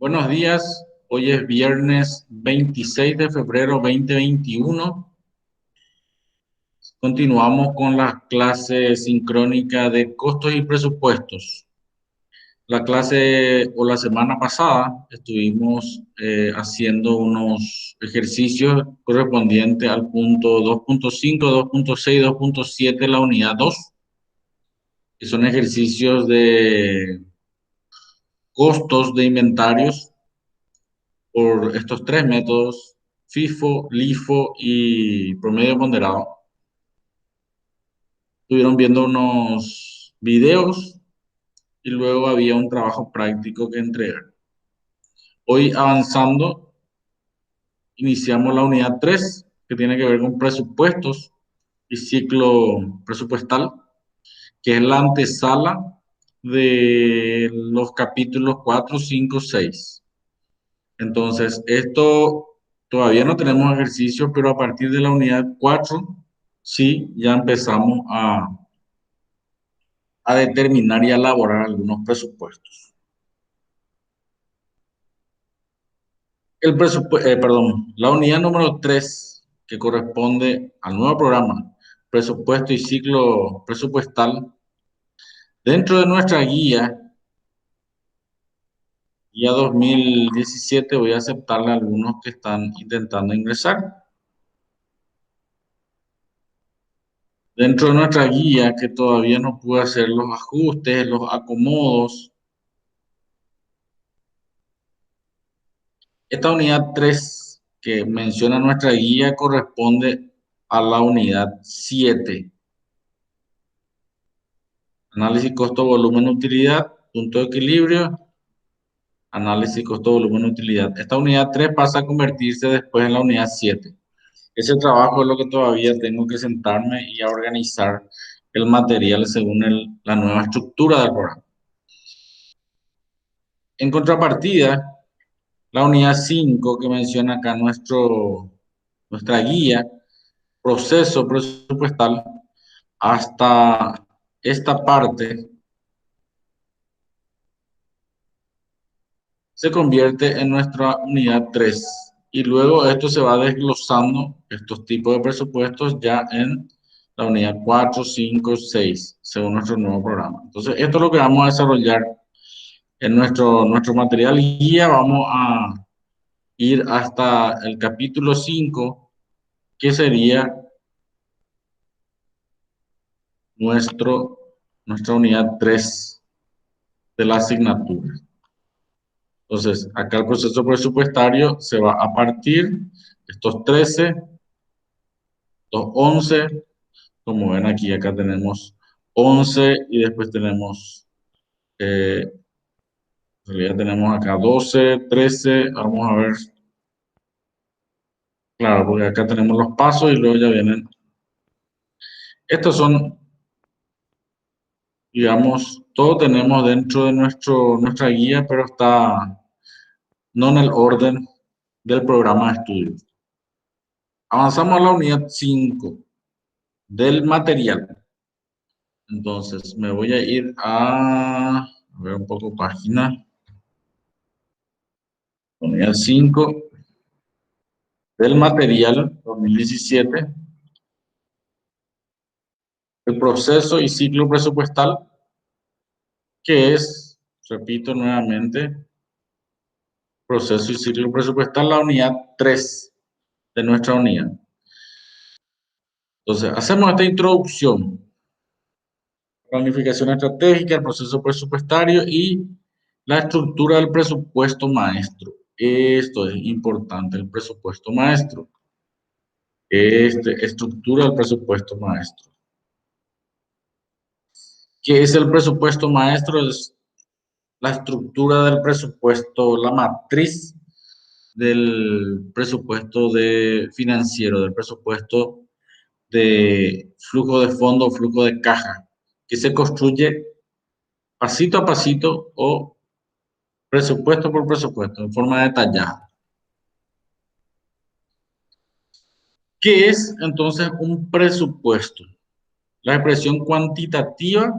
Buenos días, hoy es viernes 26 de febrero 2021. Continuamos con la clase sincrónica de costos y presupuestos. La clase o la semana pasada estuvimos haciendo unos ejercicios correspondientes al punto 2.5, 2.6, 2.7, la unidad 2, que son ejercicios de costos de inventarios por estos tres métodos: FIFO, LIFO y promedio ponderado. Estuvieron viendo unos videos y luego había un trabajo práctico que entregar. Hoy, avanzando, iniciamos la unidad 3, que tiene que ver con presupuestos y ciclo presupuestal, que es la antesala de los capítulos 4, 5, 6. Entonces, esto todavía no tenemos ejercicio, pero a partir de la unidad 4, sí, ya empezamos a determinar y a elaborar algunos presupuestos. La unidad número 3, que corresponde al nuevo programa, presupuesto y ciclo presupuestal, dentro de nuestra guía 2017, voy a aceptarle a algunos que están intentando ingresar. Dentro de nuestra guía, que todavía no pude hacer los ajustes, los acomodos, esta unidad 3 que menciona nuestra guía corresponde a la unidad 7. Análisis costo, volumen, utilidad, punto de equilibrio, análisis costo, volumen, utilidad. Esta unidad 3 pasa a convertirse después en la unidad 7. Ese trabajo es lo que todavía tengo que sentarme y a organizar el material según la nueva estructura del programa. En contrapartida, la unidad 5 que menciona acá nuestra guía, proceso presupuestal, hasta esta parte se convierte en nuestra unidad 3 y luego esto se va desglosando, estos tipos de presupuestos, ya en la unidad 4, 5, 6, según nuestro nuevo programa. Entonces, esto es lo que vamos a desarrollar en nuestro material guía. Vamos a ir hasta el capítulo 5, que sería nuestra unidad 3 de la asignatura. Entonces, acá el proceso presupuestario se va a partir estos 13, los 11, como ven aquí, acá tenemos 11 y después tenemos, en realidad tenemos acá 12, 13, vamos a ver, claro, porque acá tenemos los pasos y luego ya vienen. Estos son, digamos, todo tenemos dentro de nuestra guía, pero está no en el orden del programa de estudio. Avanzamos a la unidad 5 del material. Entonces, me voy a ir a ver un poco página. Unidad 5 del material 2017. El proceso y ciclo presupuestal, que es, repito nuevamente, proceso y ciclo presupuestal, la unidad 3 de nuestra unidad. Entonces, hacemos esta introducción: planificación estratégica, el proceso presupuestario y la estructura del presupuesto maestro. Esto es importante, el presupuesto maestro. Estructura del presupuesto maestro. ¿Qué es el presupuesto maestro? Es la estructura del presupuesto, la matriz del presupuesto financiero, del presupuesto de flujo de fondo o flujo de caja, que se construye pasito a pasito o presupuesto por presupuesto, en forma detallada. ¿Qué es entonces un presupuesto? La expresión cuantitativa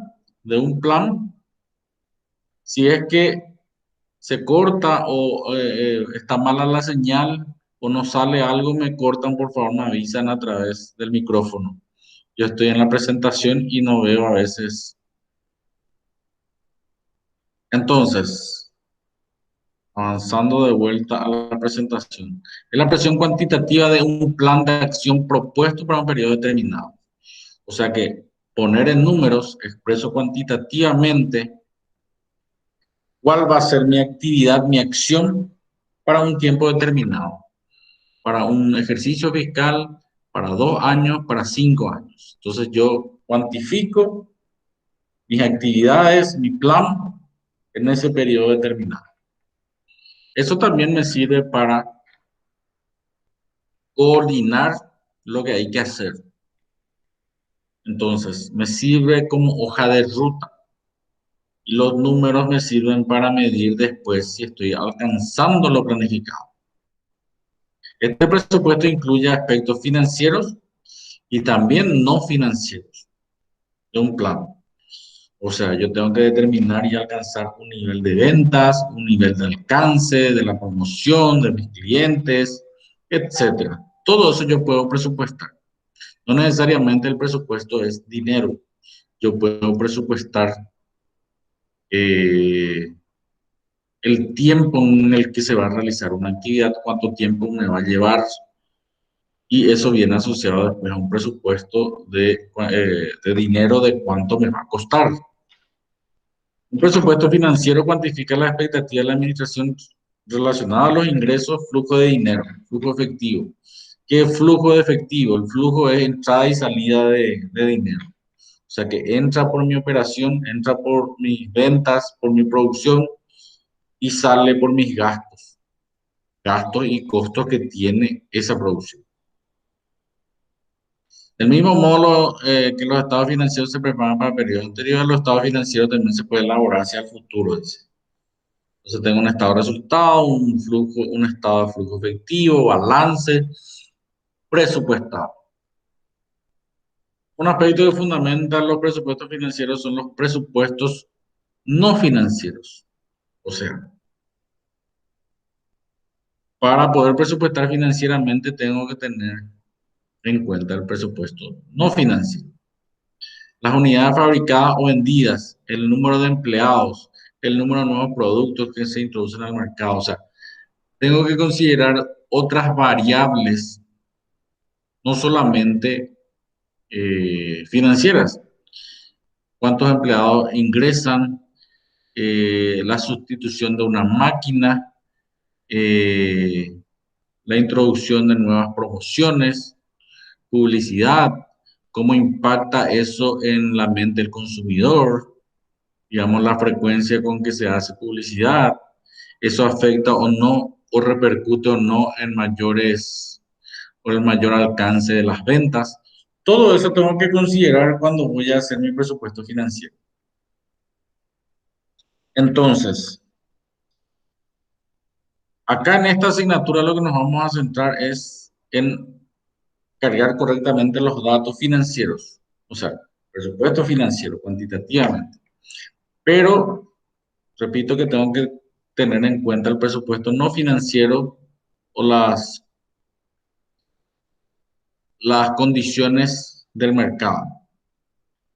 de un plan, si es que se corta o está mala la señal o no sale algo, me cortan, por favor, me avisan a través del micrófono. Yo estoy en la presentación y no veo a veces. Entonces, avanzando de vuelta a la presentación. Es la presión cuantitativa de un plan de acción propuesto para un periodo determinado. O sea que poner en números, expreso cuantitativamente cuál va a ser mi actividad, mi acción para un tiempo determinado, para un ejercicio fiscal, para 2 años, para 5 años. Entonces yo cuantifico mis actividades, mi plan en ese periodo determinado. Eso también me sirve para coordinar lo que hay que hacer. Entonces, me sirve como hoja de ruta y los números me sirven para medir después si estoy alcanzando lo planificado. Este presupuesto incluye aspectos financieros y también no financieros de un plan. O sea, yo tengo que determinar y alcanzar un nivel de ventas, un nivel de alcance, de la promoción, de mis clientes, etcétera. Todo eso yo puedo presupuestar. No necesariamente el presupuesto es dinero. Yo puedo presupuestar eh, el tiempo en el que se va a realizar una actividad, cuánto tiempo me va a llevar, y eso viene asociado después a un presupuesto de dinero de cuánto me va a costar. Un presupuesto financiero cuantifica la expectativa de la administración relacionada a los ingresos, flujo de dinero, flujo efectivo. ¿Qué es flujo de efectivo? El flujo es entrada y salida de dinero. O sea que entra por mi operación, entra por mis ventas, por mi producción y sale por mis gastos, gastos y costos que tiene esa producción. Del mismo modo que los estados financieros se preparan para periodos anteriores, los estados financieros también se pueden elaborar hacia el futuro, dice. Entonces tengo un estado de resultado, un flujo, un estado de flujo efectivo, balance, presupuestado. Un aspecto que fundamenta los presupuestos financieros son los presupuestos no financieros. O sea, para poder presupuestar financieramente tengo que tener en cuenta el presupuesto no financiero. Las unidades fabricadas o vendidas, el número de empleados, el número de nuevos productos que se introducen al mercado. O sea, tengo que considerar otras variables, no solamente financieras. ¿Cuántos empleados ingresan? La sustitución de una máquina, eh, la introducción de nuevas promociones, publicidad, cómo impacta eso en la mente del consumidor, digamos, la frecuencia con que se hace publicidad, eso afecta o no, o repercute o no en mayores, o el mayor alcance de las ventas. Todo eso tengo que considerar cuando voy a hacer mi presupuesto financiero. Entonces, acá en esta asignatura lo que nos vamos a centrar es en cargar correctamente los datos financieros, o sea, presupuesto financiero cuantitativamente. Pero repito que tengo que tener en cuenta el presupuesto no financiero o las condiciones del mercado.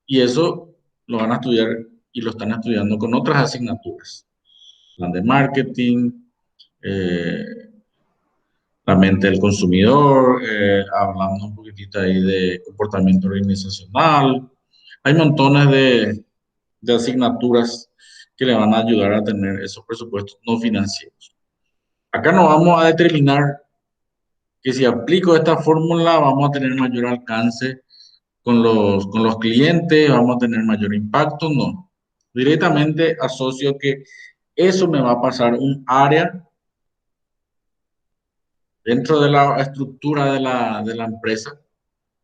Y eso lo van a estudiar y lo están estudiando con otras asignaturas. Plan de marketing, eh, la mente del consumidor, hablando un poquitito ahí de comportamiento organizacional. Hay montones de asignaturas que le van a ayudar a tener esos presupuestos no financieros. Acá nos vamos a determinar que si aplico esta fórmula vamos a tener mayor alcance con los clientes, vamos a tener mayor impacto, no. Directamente asocio que eso me va a pasar un área dentro de la estructura de la empresa,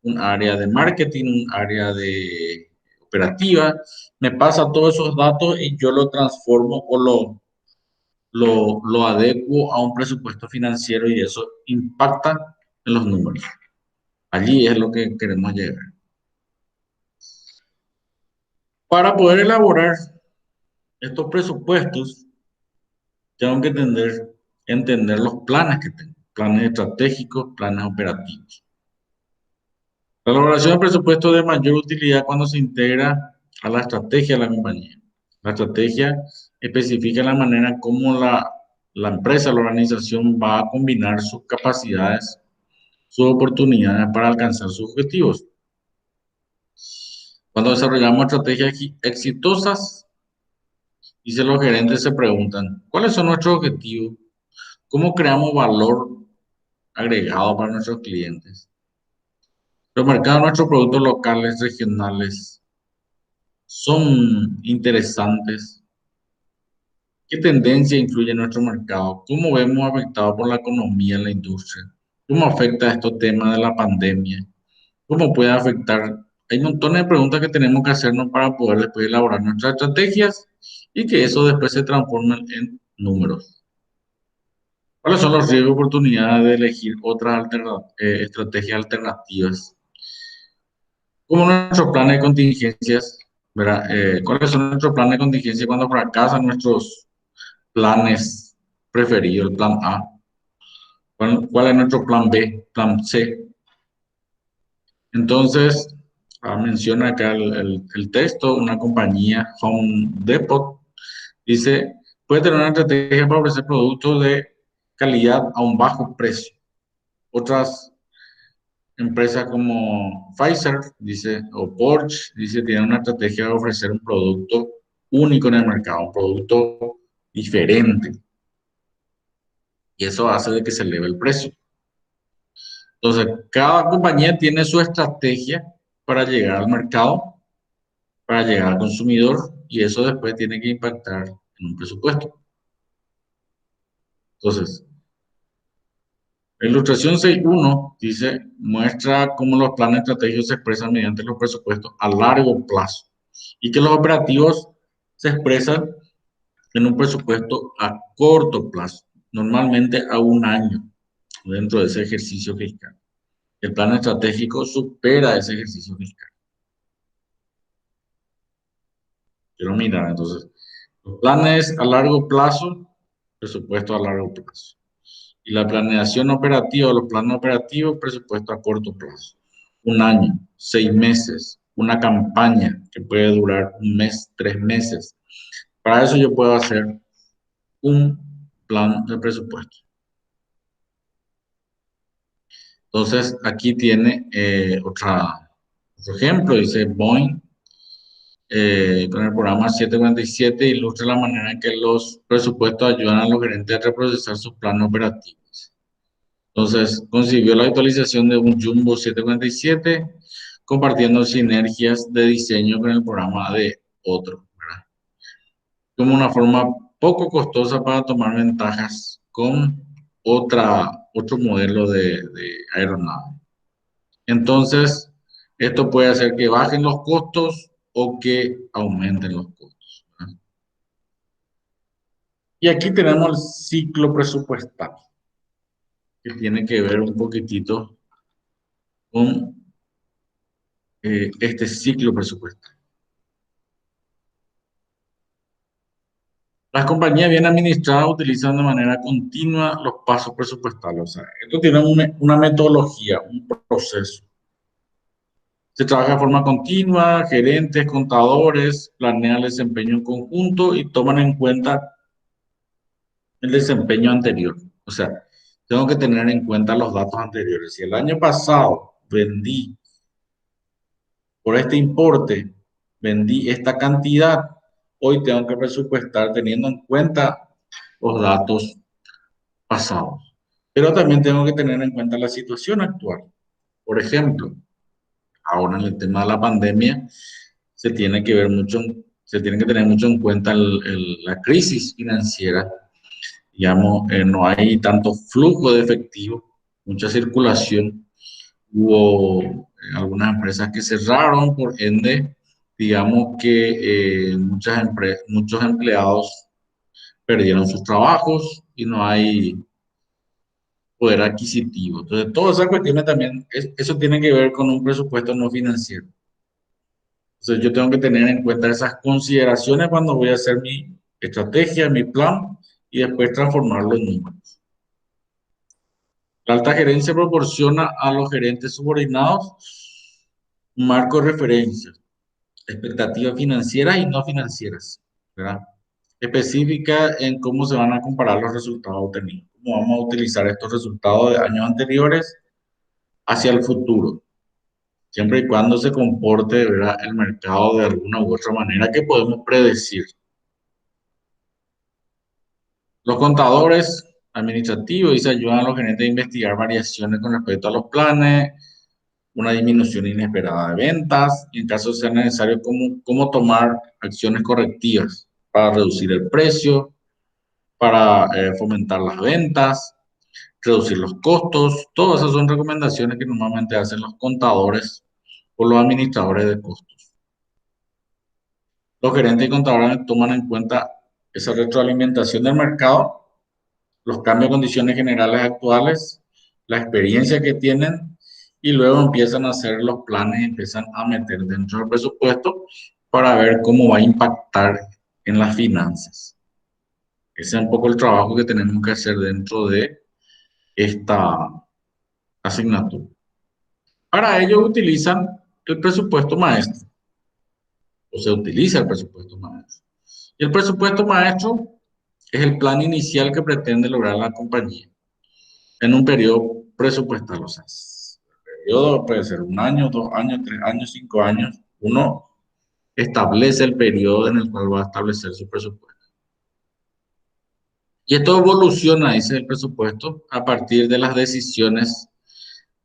un área de marketing, un área de operativa, me pasa todos esos datos y yo lo transformo o lo adecuo a un presupuesto financiero y eso impacta en los números. Allí es lo que queremos llegar. Para poder elaborar estos presupuestos, tengo que entender los planes que tengo, planes estratégicos, planes operativos. La elaboración del presupuesto es de mayor utilidad cuando se integra a la estrategia de la compañía. La estrategia especifica la manera como la empresa, la organización va a combinar sus capacidades, sus oportunidades para alcanzar sus objetivos. Cuando desarrollamos estrategias exitosas, dice los gerentes se preguntan, ¿cuáles son nuestros objetivos? ¿Cómo creamos valor agregado para nuestros clientes? Los mercados de nuestros productos locales, regionales, son interesantes. ¿Qué tendencia influye en nuestro mercado? ¿Cómo vemos afectado por la economía en la industria? ¿Cómo afecta estos temas de la pandemia? ¿Cómo puede afectar? Hay montones de preguntas que tenemos que hacernos para poder después elaborar nuestras estrategias y que eso después se transforme en números. ¿Cuáles son los riesgos y oportunidades de elegir otras estrategias alternativas? ¿Cómo nuestros planes de contingencias, ¿verdad? ¿Cuáles son nuestros planes de contingencia cuando fracasan nuestros planes preferidos? El plan A. ¿Cuál es nuestro plan B? Plan C. Entonces, menciona acá el texto, una compañía, Home Depot, dice, puede tener una estrategia para ofrecer productos de calidad a un bajo precio. Otras empresas como Pfizer, dice, o Porsche, dice, tienen una estrategia de ofrecer un producto único en el mercado, un producto diferente. Y eso hace de que se eleve el precio. Entonces, cada compañía tiene su estrategia para llegar al mercado, para llegar al consumidor, y eso después tiene que impactar en un presupuesto. Entonces, la ilustración 6.1 dice, muestra cómo los planes estratégicos se expresan mediante los presupuestos a largo plazo y que los operativos se expresan en un presupuesto a corto plazo, normalmente a un año dentro de ese ejercicio fiscal. El plan estratégico supera ese ejercicio fiscal. Quiero mirar, entonces, los planes a largo plazo, presupuesto a largo plazo. Y la planeación operativa, los planes operativos, presupuesto a corto plazo. Un año, 6 meses, una campaña que puede durar un mes, 3 meses. Para eso yo puedo hacer un plan de presupuesto. Entonces, aquí tiene otro ejemplo, dice Boeing, con el programa 747 ilustra la manera en que los presupuestos ayudan a los gerentes a reprocesar sus planes operativos. Entonces, concibió la actualización de un Jumbo 747 compartiendo sinergias de diseño con el programa de otro, ¿verdad? Como una forma poco costosa para tomar ventajas con otro modelo de aeronave. Entonces, esto puede hacer que bajen los costos o que aumenten los costos, ¿verdad? Y aquí tenemos el ciclo presupuestal, que tiene que ver un poquitito con este ciclo presupuestal. Las compañías bien administradas utilizan de manera continua los pasos presupuestales. O sea, esto tiene una metodología, un proceso. Se trabaja de forma continua, gerentes, contadores, planean el desempeño en conjunto y toman en cuenta el desempeño anterior. O sea, tengo que tener en cuenta los datos anteriores. Si el año pasado vendí por este importe, vendí esta cantidad, hoy tengo que presupuestar teniendo en cuenta los datos pasados. Pero también tengo que tener en cuenta la situación actual. Por ejemplo, ahora en el tema de la pandemia, se tiene que tener mucho en cuenta la crisis financiera. Digamos, no hay tanto flujo de efectivo, mucha circulación. Hubo algunas empresas que cerraron, por ende, digamos que muchos empleados perdieron sus trabajos y no hay poder adquisitivo. Entonces, todas esas cuestiones también, eso tiene que ver con un presupuesto no financiero. Entonces, yo tengo que tener en cuenta esas consideraciones cuando voy a hacer mi estrategia, mi plan y después transformarlo en números. La alta gerencia proporciona a los gerentes subordinados un marco de referencia, expectativas financieras y no financieras, ¿verdad? Específica en cómo se van a comparar los resultados obtenidos, cómo vamos a utilizar estos resultados de años anteriores hacia el futuro, siempre y cuando se comporte, ¿verdad?, el mercado de alguna u otra manera que podemos predecir. Los contadores administrativos y se ayudan a los gerentes a investigar variaciones con respecto a los planes, una disminución inesperada de ventas, y en caso sea necesario, cómo tomar acciones correctivas para reducir el precio, para fomentar las ventas, reducir los costos. Todas esas son recomendaciones que normalmente hacen los contadores o los administradores de costos. Los gerentes y contadores toman en cuenta esa retroalimentación del mercado, los cambios de condiciones generales actuales, la experiencia que tienen, y luego empiezan a hacer los planes y empiezan a meter dentro del presupuesto para ver cómo va a impactar en las finanzas. Ese es un poco el trabajo que tenemos que hacer dentro de esta asignatura. Para ello utilizan el presupuesto maestro, o se utiliza el presupuesto maestro. Y el presupuesto maestro es el plan inicial que pretende lograr la compañía en un periodo presupuestal. O sea, el periodo puede ser 1 año, 2 años, 3 años, 5 años. Uno establece el periodo en el cual va a establecer su presupuesto. Y esto evoluciona, dice el presupuesto, a partir de las decisiones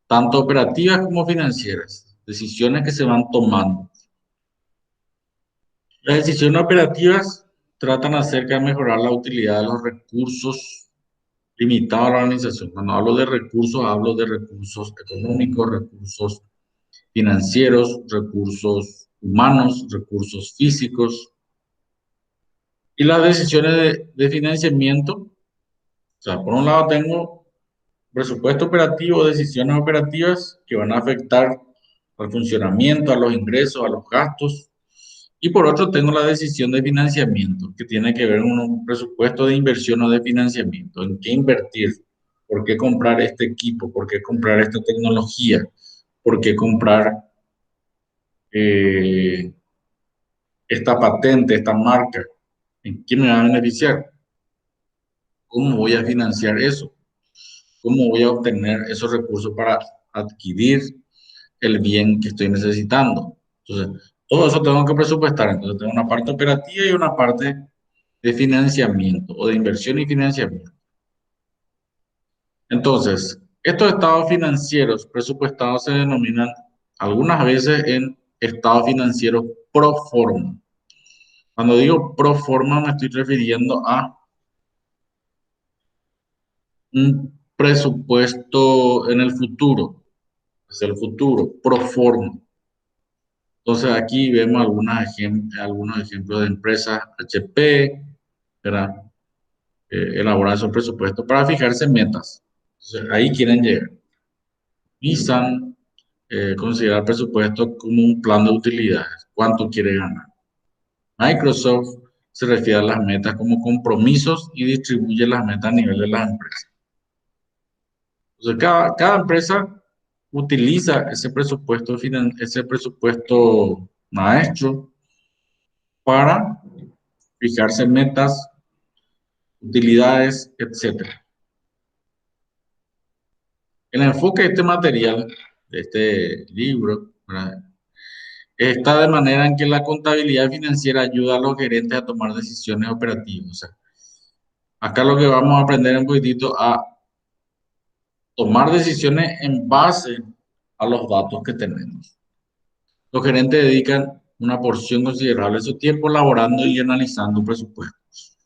tanto operativas como financieras, decisiones que se van tomando. Las decisiones operativas tratan acerca de mejorar la utilidad de los recursos limitados a la organización. Cuando hablo de recursos, hablo de recursos económicos, recursos financieros, recursos humanos, recursos físicos. Y las decisiones de financiamiento, o sea, por un lado tengo presupuesto operativo, decisiones operativas que van a afectar al funcionamiento, a los ingresos, a los gastos. Y por otro tengo la decisión de financiamiento, que tiene que ver con un presupuesto de inversión o de financiamiento. ¿En qué invertir? ¿Por qué comprar este equipo? ¿Por qué comprar esta tecnología? ¿Por qué comprar eh, esta patente, esta marca? ¿En qué me va a beneficiar? ¿Cómo voy a financiar eso? ¿Cómo voy a obtener esos recursos para adquirir el bien que estoy necesitando? Entonces, todo eso tengo que presupuestar. Entonces, tengo una parte operativa y una parte de financiamiento o de inversión y financiamiento. Entonces, estos estados financieros presupuestados se denominan algunas veces en estados financieros pro forma. Cuando digo pro forma me estoy refiriendo a un presupuesto en el futuro, hacia el futuro, pro forma. Entonces aquí vemos algunos ejemplos de empresas HP, ¿verdad? Elaborar esos presupuestos para fijarse metas. Entonces, ahí quieren llegar. Nissan considera el presupuesto como un plan de utilidades. ¿Cuánto quiere ganar? Microsoft se refiere a las metas como compromisos y distribuye las metas a nivel de las empresas. Entonces, cada empresa utiliza ese presupuesto maestro para fijarse metas, utilidades, etcétera. El enfoque de este material, de este libro, ¿verdad?, está de manera en que la contabilidad financiera ayuda a los gerentes a tomar decisiones operativas. O sea, acá lo que vamos a aprender un poquitito a tomar decisiones en base a los datos que tenemos. Los gerentes dedican una porción considerable de su tiempo elaborando y analizando presupuestos.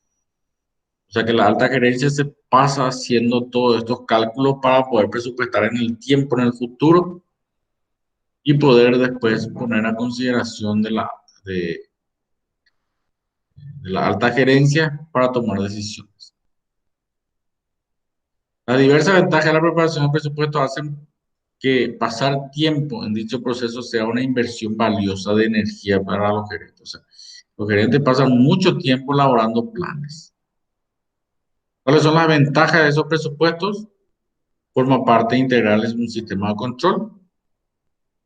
O sea que la alta gerencia se pasa haciendo todos estos cálculos para poder presupuestar en el tiempo, en el futuro, y poder después poner a consideración de la alta gerencia para tomar decisiones. Las diversas ventajas de la preparación del presupuesto hacen que pasar tiempo en dicho proceso sea una inversión valiosa de energía para los gerentes. O sea, los gerentes pasan mucho tiempo elaborando planes. ¿Cuáles son las ventajas de esos presupuestos? Forma parte integral de un sistema de control.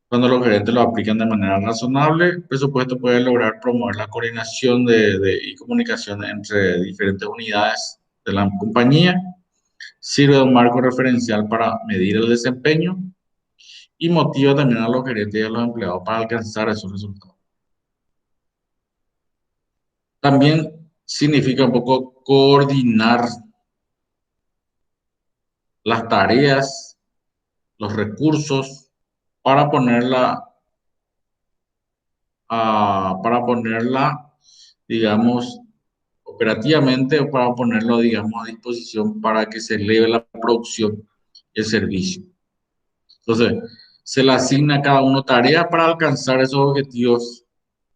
Cuando los gerentes lo aplican de manera razonable, el presupuesto puede lograr promover la coordinación y comunicación entre diferentes unidades de la compañía. Sirve de un marco referencial para medir el desempeño y motiva también a los gerentes y a los empleados para alcanzar esos resultados. También significa un poco coordinar las tareas, los recursos para ponerla, digamos, operativamente o para ponerlo, digamos, a disposición para que se eleve la producción y el servicio. Entonces, se le asigna a cada uno tareas para alcanzar esos objetivos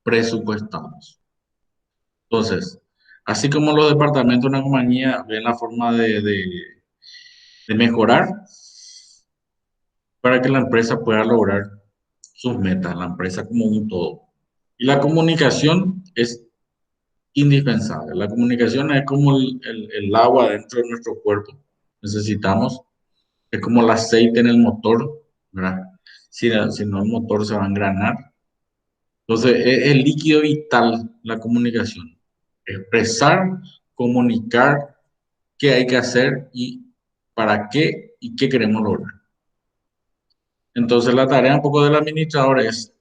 presupuestados. Entonces, así como los departamentos de una compañía ven la forma de mejorar para que la empresa pueda lograr sus metas, la empresa como un todo. Y la comunicación es indispensable. La comunicación es como el agua dentro de nuestro cuerpo. Necesitamos, es como el aceite en el motor, ¿verdad? Si no, el motor se va a engranar. Entonces, es el líquido vital, la comunicación. Expresar, comunicar qué hay que hacer y para qué y qué queremos lograr. Entonces, la tarea un poco del administrador es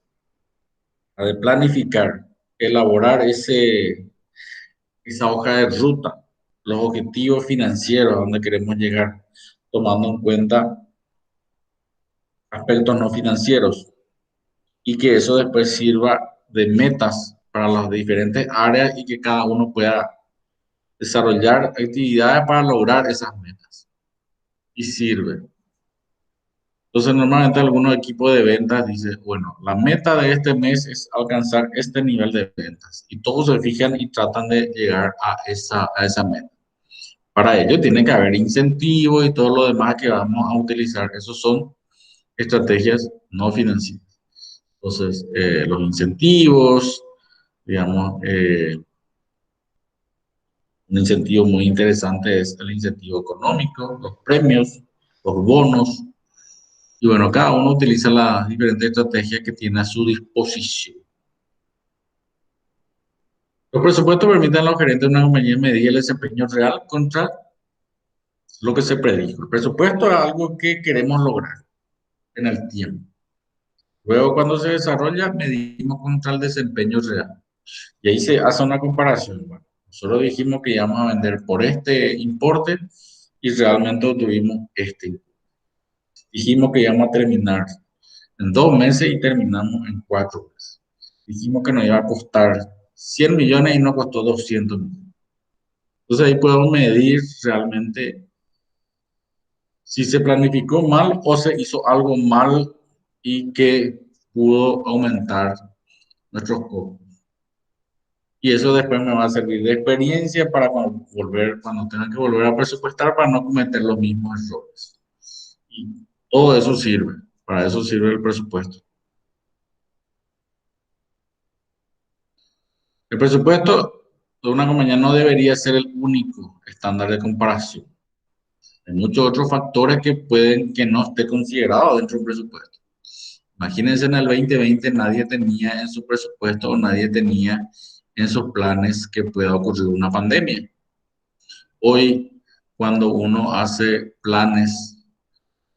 la de planificar, elaborar esa hoja de ruta, los objetivos financieros a donde queremos llegar, tomando en cuenta aspectos no financieros y que eso después sirva de metas para las diferentes áreas y que cada uno pueda desarrollar actividades para lograr esas metas. Y sirve. Entonces, normalmente algunos equipos de ventas dicen, bueno, la meta de este mes es alcanzar este nivel de ventas. Y todos se fijan y tratan de llegar a esa meta. Para ello tiene que haber incentivos y todo lo demás que vamos a utilizar. Esos son estrategias no financieras. Entonces, los incentivos, digamos, un incentivo muy interesante es el incentivo económico, los premios, los bonos. Y bueno, cada uno utiliza las diferentes estrategias que tiene a su disposición. Los presupuestos permiten a los gerentes de una compañía medir el desempeño real contra lo que se predijo. El presupuesto es algo que queremos lograr en el tiempo. Luego, cuando se desarrolla, medimos contra el desempeño real. Y ahí se hace una comparación. Bueno, nosotros dijimos que íbamos a vender por este importe y realmente obtuvimos este importe. Dijimos que íbamos a terminar en 2 meses y terminamos en 4 meses. Dijimos que nos iba a costar 100 millones y nos costó 200 millones. Entonces ahí podemos medir realmente si se planificó mal o se hizo algo mal y que pudo aumentar nuestros costos. Y eso después me va a servir de experiencia para cuando tenga que volver a presupuestar para no cometer los mismos errores. Y todo eso sirve, para eso sirve el presupuesto. El presupuesto de una compañía no debería ser el único estándar de comparación. Hay muchos otros factores que pueden que no esté considerado dentro del presupuesto. Imagínense en el 2020 nadie tenía en su presupuesto o nadie tenía en sus planes que pueda ocurrir una pandemia. Hoy, cuando uno hace planes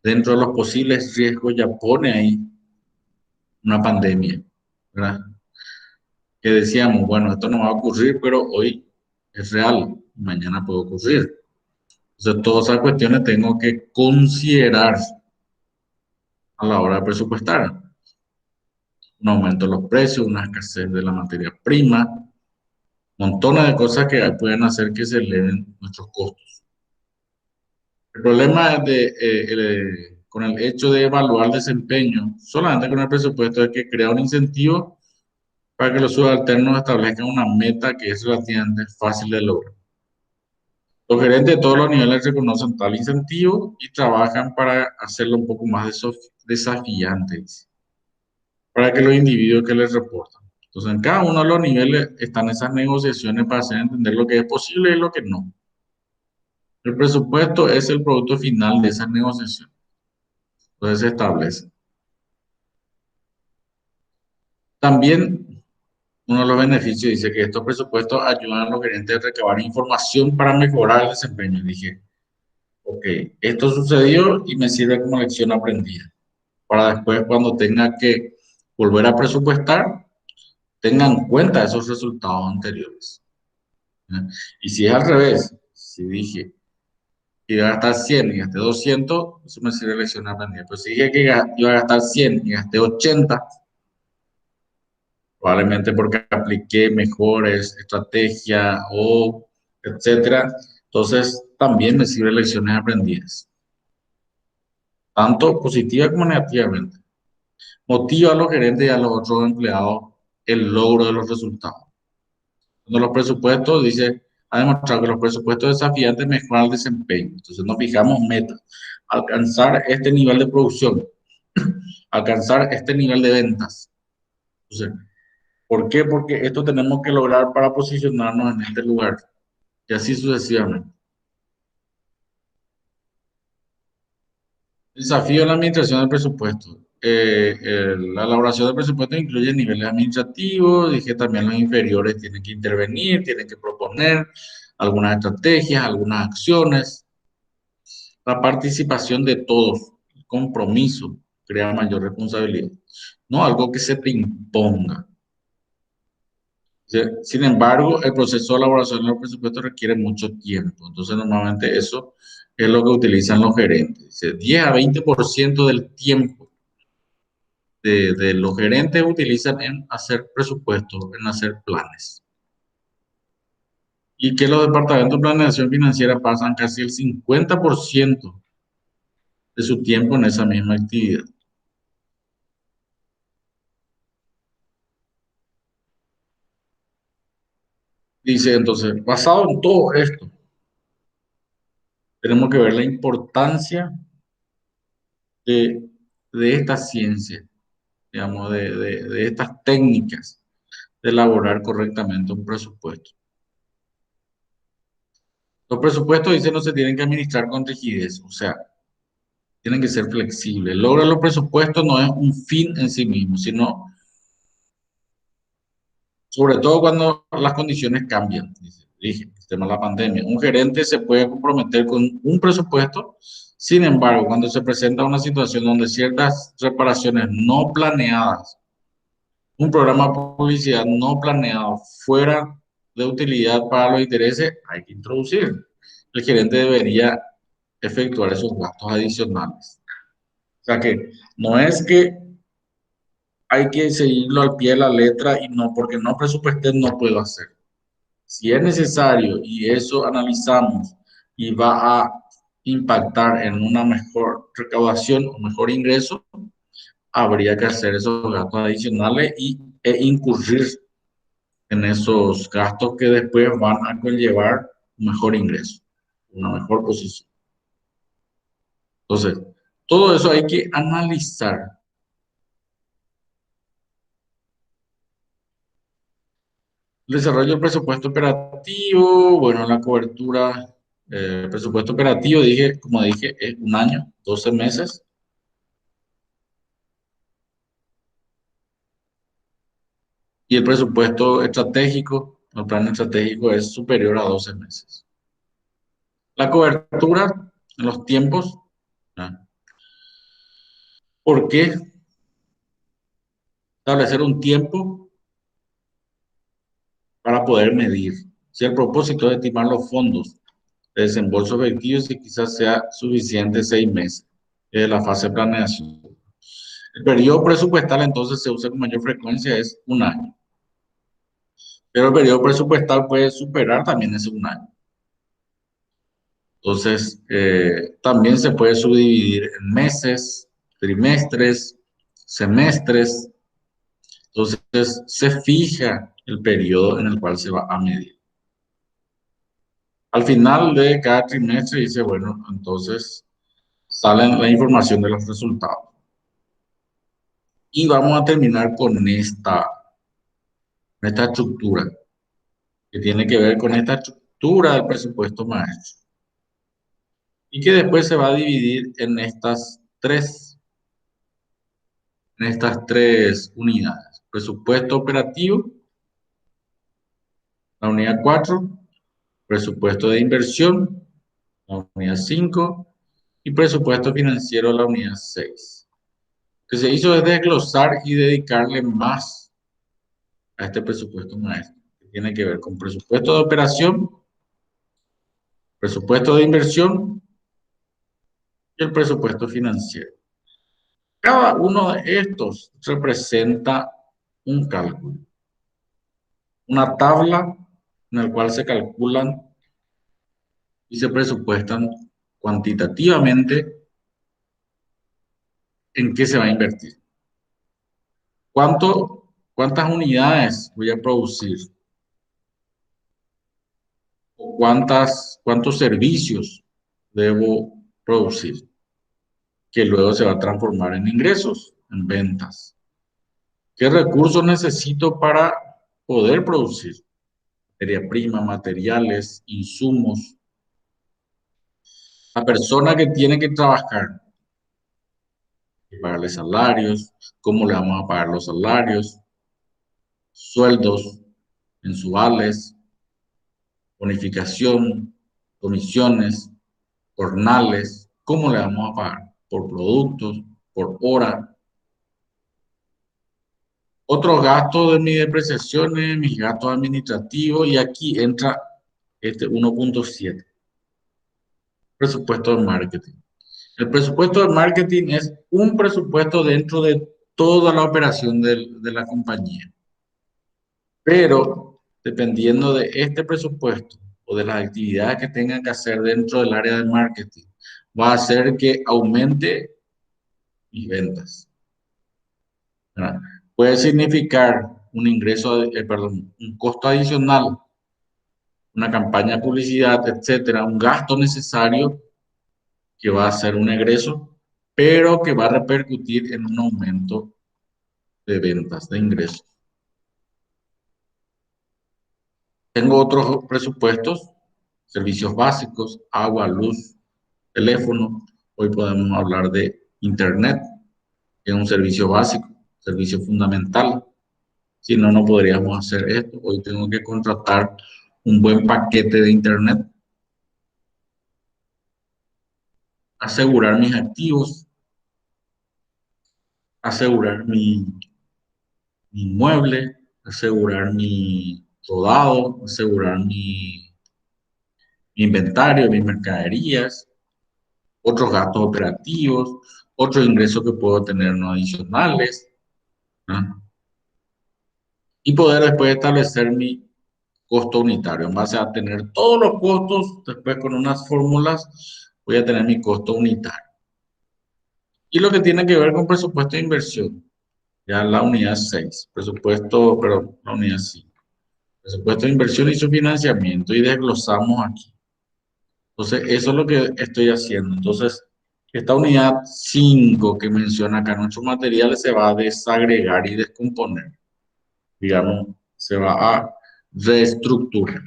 dentro de los posibles riesgos, ya pone ahí una pandemia, ¿verdad? Que decíamos, bueno, esto no va a ocurrir, pero hoy es real, mañana puede ocurrir. Entonces, todas esas cuestiones tengo que considerar a la hora de presupuestar. Un aumento de los precios, una escasez de la materia prima, montones de cosas que pueden hacer que se eleven nuestros costos. El problema con el hecho de evaluar desempeño, solamente con el presupuesto, es que crea un incentivo para que los subalternos establezcan una meta que es relativamente fácil de lograr. Los gerentes de todos los niveles reconocen tal incentivo y trabajan para hacerlo un poco más desafiante para que los individuos que les reportan. Entonces, en cada uno de los niveles están esas negociaciones para hacer entender lo que es posible y lo que no. El presupuesto es el producto final de esa negociación. Entonces se establece. También uno de los beneficios dice que estos presupuestos ayudan a los gerentes a recabar información para mejorar el desempeño. Dije, ok, esto sucedió y me sirve como lección aprendida. Para después, cuando tenga que volver a presupuestar, tenga en cuenta esos resultados anteriores. ¿Ya? Y si es al revés, si dije que iba a gastar 100 y gasté 200, eso me sirve de lección aprendida. Pero si dije que iba a gastar 100 y gasté 80, probablemente porque apliqué mejores estrategias o etcétera. Entonces, también me sirve lecciones aprendidas, tanto positiva como negativamente. Motiva a los gerentes y a los otros empleados el logro de los resultados. Cuando los presupuestos, dice, ha demostrado que los presupuestos desafiantes mejoran el desempeño. Entonces nos fijamos metas, alcanzar este nivel de producción, alcanzar este nivel de ventas. Entonces, ¿por qué? Porque esto tenemos que lograr para posicionarnos en este lugar y así sucesivamente. Desafío en la administración del presupuesto. La elaboración del presupuesto incluye niveles administrativos, dije también los inferiores tienen que intervenir, tienen que proponer algunas estrategias, algunas acciones. La participación de todos, el compromiso, crea mayor responsabilidad, no algo que se te imponga. Sin embargo, el proceso de elaboración del presupuesto requiere mucho tiempo. Entonces, normalmente eso es lo que utilizan los gerentes. Dice, 10 a 20% del tiempo de los gerentes utilizan en hacer presupuestos, en hacer planes. Y que los departamentos de planeación financiera pasan casi el 50% de su tiempo en esa misma actividad. Dice entonces, basado en todo esto, tenemos que ver la importancia de, de esta ciencia, digamos, de estas técnicas de elaborar correctamente un presupuesto. Los presupuestos, dice, no se tienen que administrar con rigidez, o sea, tienen que ser flexibles. Lograr los presupuestos no es un fin en sí mismo, sino sobre todo cuando las condiciones cambian. Dije, el tema de la pandemia. Un gerente se puede comprometer con un presupuesto, sin embargo, cuando se presenta una situación donde ciertas reparaciones no planeadas, un programa de publicidad no planeado fuera de utilidad para los intereses, hay que introducir. El gerente debería efectuar esos gastos adicionales. O sea que no es que hay que seguirlo al pie de la letra y no, porque no presupuesté, no puedo hacer. Si es necesario y eso analizamos y va a impactar en una mejor recaudación o mejor ingreso, habría que hacer esos gastos adicionales e incurrir en esos gastos que después van a conllevar un mejor ingreso, una mejor posición. Entonces, todo eso hay que analizar. El desarrollo del presupuesto operativo, bueno, la cobertura, presupuesto operativo, dije, como dije, es un año, 12 meses. Y el presupuesto estratégico, el plan estratégico es superior a 12 meses. La cobertura en los tiempos, ¿ah? ¿Por qué establecer un tiempo para poder medir? Si el propósito es estimar los fondos de desembolso efectivo, si quizás sea suficiente 6 meses de la fase de planeación. El periodo presupuestal entonces se usa con mayor frecuencia es un año, pero el periodo presupuestal puede superar también ese un año. Entonces, también se puede subdividir en meses, trimestres, semestres. Entonces, se fija el periodo en el cual se va a medir. Al final de cada trimestre dice, bueno, entonces sale la información de los resultados. Y vamos a terminar con esta estructura, que tiene que ver con esta estructura del presupuesto maestro. y que después se va a dividir en estas tres unidades. Presupuesto operativo, la unidad 4, presupuesto de inversión, la unidad 5, y presupuesto financiero, la unidad 6. Lo que se hizo es desglosar y dedicarle más a este presupuesto maestro, que tiene que ver con presupuesto de operación, presupuesto de inversión y el presupuesto financiero. Cada uno de estos representa un cálculo, una tabla en la cual se calculan y se presupuestan cuantitativamente en qué se va a invertir. ¿Cuántas unidades voy a producir? ¿O cuántos servicios debo producir? Que luego se va a transformar en ingresos, en ventas. ¿Qué recursos necesito para poder producir? Materia prima, materiales, insumos. La persona que tiene que trabajar, pagarle salarios, cómo le vamos a pagar los salarios, sueldos, mensuales, bonificación, comisiones, jornales, cómo le vamos a pagar, por productos, por hora. Otros gastos de mis depreciaciones, mis gastos administrativos, y aquí entra este 1.7, presupuesto de marketing. El presupuesto de marketing es un presupuesto dentro de toda la operación de la compañía. Pero dependiendo de este presupuesto o de las actividades que tengan que hacer dentro del área de marketing, va a hacer que aumente mis ventas, ¿verdad? Puede significar un ingreso, perdón, un costo adicional, una campaña de publicidad, etcétera, un gasto necesario que va a ser un egreso, pero que va a repercutir en un aumento de ventas, de ingresos. Tengo otros presupuestos, servicios básicos, agua, luz, teléfono. Hoy podemos hablar de Internet, que es un servicio básico, servicio fundamental. Si no, no podríamos hacer esto. Hoy tengo que contratar un buen paquete de Internet, asegurar mis activos, asegurar mi inmueble, asegurar mi rodado, asegurar mi inventario, mis mercaderías, otros gastos operativos, otros ingresos que puedo tener no adicionales, ¿no? Y poder después establecer mi costo unitario. En base a tener todos los costos, después con unas fórmulas voy a tener mi costo unitario. Y lo que tiene que ver con presupuesto de inversión, ya la unidad 6, presupuesto, pero la unidad 5. Presupuesto de inversión y su financiamiento, y desglosamos aquí. Entonces, eso es lo que estoy haciendo. Entonces, esta unidad 5 que menciona acá, nuestros materiales se va a desagregar y descomponer. Digamos, se va a reestructurar.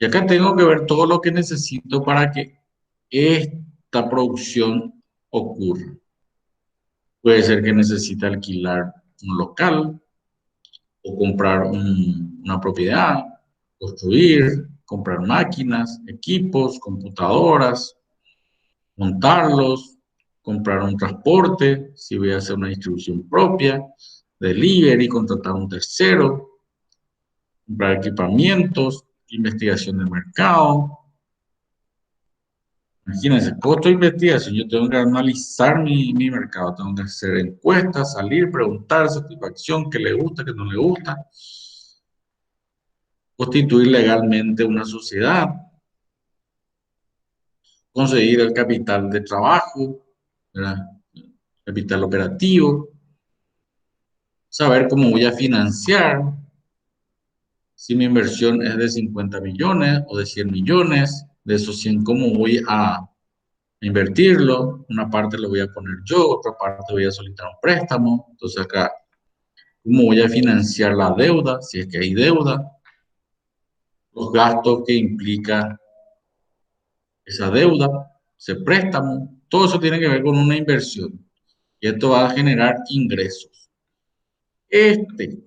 Y acá tengo que ver todo lo que necesito para que esta producción ocurra. Puede ser que necesite alquilar un local o comprar una propiedad, construir, comprar máquinas, equipos, computadoras, montarlos, comprar un transporte, si voy a hacer una distribución propia, delivery, contratar a un tercero, comprar equipamientos, investigación de mercado. Imagínense, costo de investigación, yo tengo que analizar mi mercado, tengo que hacer encuestas, salir, preguntar, satisfacción, qué le gusta, qué no le gusta, constituir legalmente una sociedad, conseguir el capital de trabajo, ¿verdad? Capital operativo, saber cómo voy a financiar, si mi inversión es de 50 millones o de 100 millones, de esos 100, cómo voy a invertirlo, una parte lo voy a poner yo, otra parte voy a solicitar un préstamo, entonces acá, cómo voy a financiar la deuda, si es que hay deuda, los gastos que implica esa deuda, ese préstamo, todo eso tiene que ver con una inversión. Y esto va a generar ingresos. Este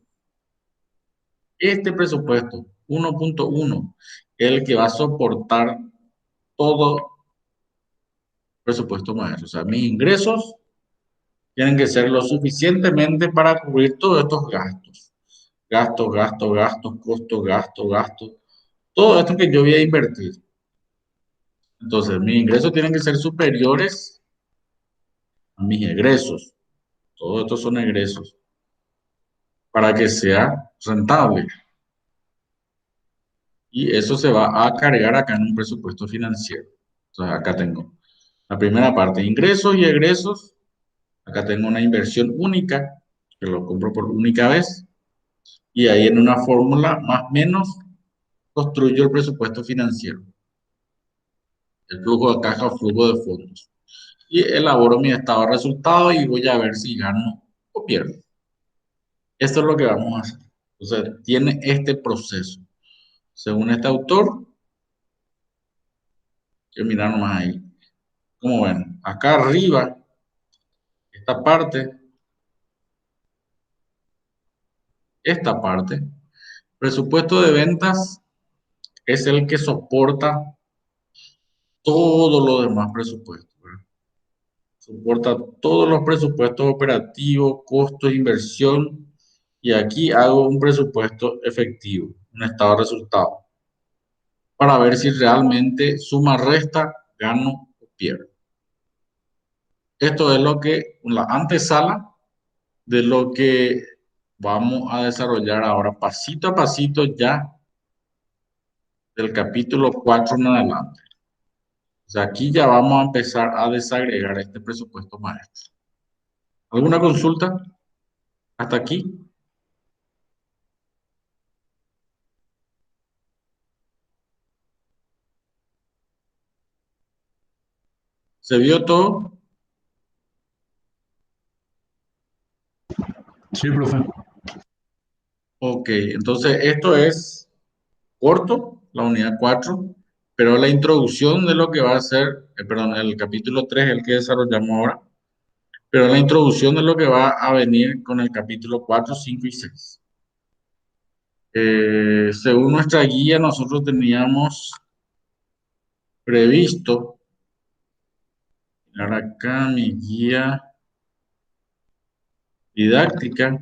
presupuesto 1.1 es el que va a soportar todo presupuesto maestro. O sea, mis ingresos tienen que ser lo suficientemente para cubrir todos estos gastos. Gastos, costos. Todo esto que yo voy a invertir. Entonces, mis ingresos tienen que ser superiores a mis egresos. Todos estos son egresos para que sea rentable. Y eso se va a cargar acá en un presupuesto financiero. Entonces, acá tengo la primera parte, ingresos y egresos. Acá tengo una inversión única, que lo compro por única vez. Y ahí en una fórmula más o menos construyo el presupuesto financiero. El flujo de caja o flujo de fondos. Y elaboro mi estado de resultados y voy a ver si gano o pierdo. Esto es lo que vamos a hacer. Entonces, tiene este proceso. Según este autor, que mirar nomás ahí. Como ven, acá arriba, esta parte, presupuesto de ventas es el que soporta todo lo demás presupuestos, ¿verdad? Soporta todos los presupuestos operativos, costos, inversión, y aquí hago un presupuesto efectivo, un estado de resultado, para ver si realmente suma, resta, gano o pierdo. Esto es lo que, la antesala de lo que vamos a desarrollar ahora pasito a pasito ya del capítulo 4 en adelante. O sea, aquí ya vamos a empezar a desagregar este presupuesto maestro. ¿Alguna consulta hasta aquí? ¿Se vio todo? Sí, profe. Ok, entonces esto es corto, la unidad 4, pero la introducción de lo que va a ser, perdón, el capítulo 3, el que desarrollamos ahora, pero la introducción de lo que va a venir con el capítulo 4, 5 y 6. Según nuestra guía, nosotros teníamos previsto, mirar acá mi guía didáctica,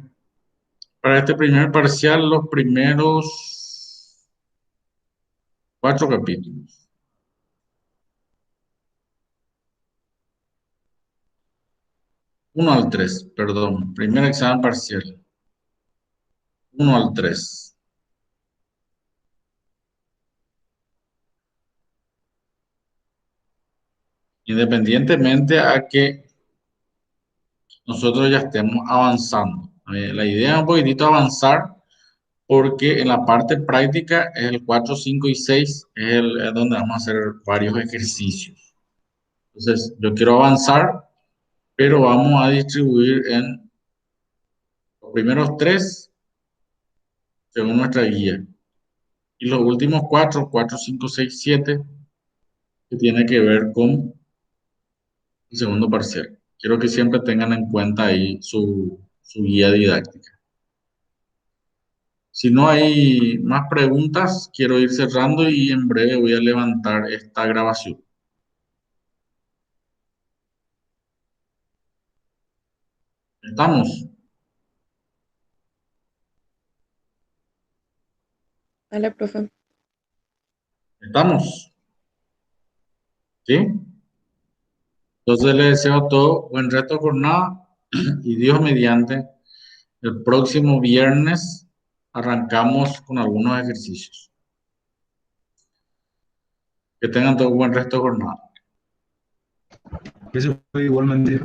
para este primer parcial, los primeros 4 capítulos. 1 al 3, perdón, primer examen parcial. 1 al 3. Independientemente a que nosotros ya estemos avanzando. La idea es un poquitito avanzar porque en la parte práctica es el 4, 5 y 6, es donde vamos a hacer varios ejercicios. Entonces, yo quiero avanzar, pero vamos a distribuir en los primeros 3 según nuestra guía. Y los últimos 4, 4, 5, 6, 7, que tiene que ver con el segundo parcial. Quiero que siempre tengan en cuenta ahí su guía didáctica. Si no hay más preguntas, quiero ir cerrando y en breve voy a levantar esta grabación. ¿Estamos? Vale, profe. ¿Estamos? ¿Sí? Entonces les deseo a todos buen resto de jornada y Dios mediante, el próximo viernes arrancamos con algunos ejercicios. Que tengan todo buen resto de jornada. Eso fue igualmente.